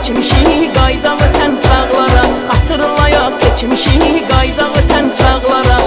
geçmişi, qayda ötən çağlara. Xatırlayaq geçmişi, qayda ötən çağlara.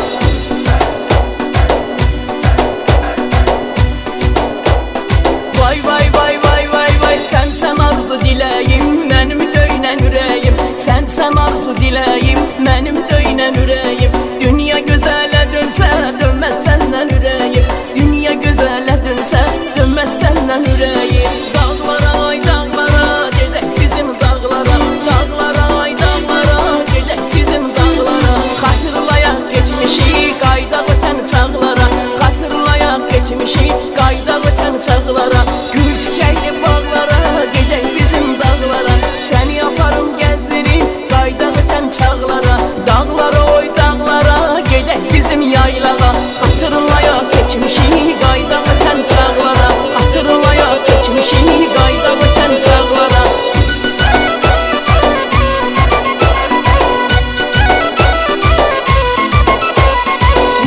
Vay vay vay vay vay vay, sən arzu diləyim, mənim döynən ürəyim. Sən arzu diləyim, mənim döynən ürəyim. Dünya gözələ dönsə, dönməz səndən ürəyim. Dünya gözələ dönsə, dönməz səndən ürəyim. Dağlara ay dağlara, gedək bizim dağlara. Dağlara ay dağlara, gedək bizim dağlara. Xatırlayaq geçmişi, qayda ötən çağlara. Xatırlayaq geçmişi, qayda ötən çağlara. Gül çiçəkli bağlara, gedək bizim dağlara. Səni aparım gəzdirim, qayda ötən çağlara. Dağlara oy dağlara, gedək bizim yaylağa. Xatırlayaq geçmişi, qayda ötən çağlara. Xatırlayaq geçmişi, qayda ötən çağlara.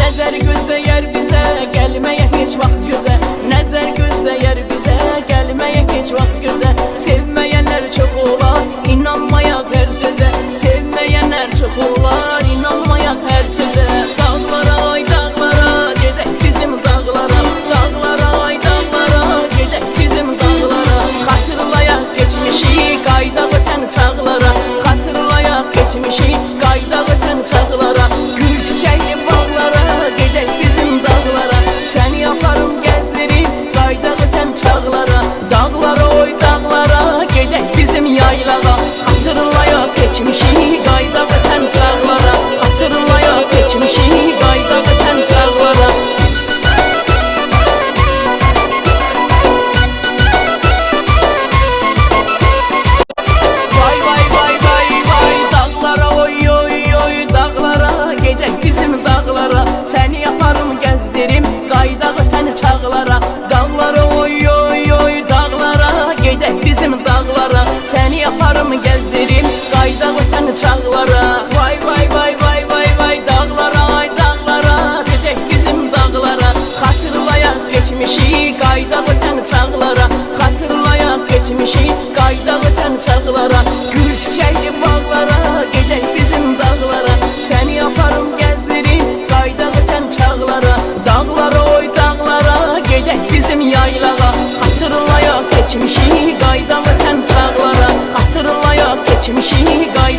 Nəzər gözləyər bizə, gəlməyə heç vaxt gözə. Nəzər gözləyər bizə, gəlməyə heç vaxt gözə. Sevməyənlər çox olar, inanmayaq hər sözə. Sevməyənlər çox olar, inanmayaq hər sözə. Dağlara ay dağlara, gedək bizim dağlara. Dağlara ay dağlara, gedək bizim dağlara. Xatırlayaq geçmişi, qayda ötən çağlara. Xatırlayaq geçmişi, qayda ötən çağlara. Gül çiçəkli bağlara, gedək bizim dağlara. Səni aparım gəzdirim, qayda ötən çağlara. Dağlara oy dağlara, gedək bizim yaylağa. Xatırlayaq geçmişi, qayda ötən çağlara. Xatırlayaq geçmişi, qayda ötən çağlara. Vay vay vay vay vay, dağlara oy oy oy dağlara, gedək bizim dağlara. Səni yaparım gəzdirim, qayda ötən çağlara. Dağlara oy oy oy dağlara, gedək bizim dağlara. Səni yaparım gəzdirim, qayda ötən çağlara. Vay vay vay vay vay vay, dağlara ay dağlara, gedək bizim dağlara. Xatırlayaq geçmişi, qayda ötən çağlara. Xatırlayaq geçmişi, qayda ötən çağlara. Gül çiçəkli bağlara, gedək bizim dağlara. Səni yaparım gəzdirim, qayda ötən çağlara. Dağlara oy dağlara, gedək bizim yaylağa. Xatırlayaq geçmişi, qayda ötən çağlara. Xatırlayaq geçmişi, qayda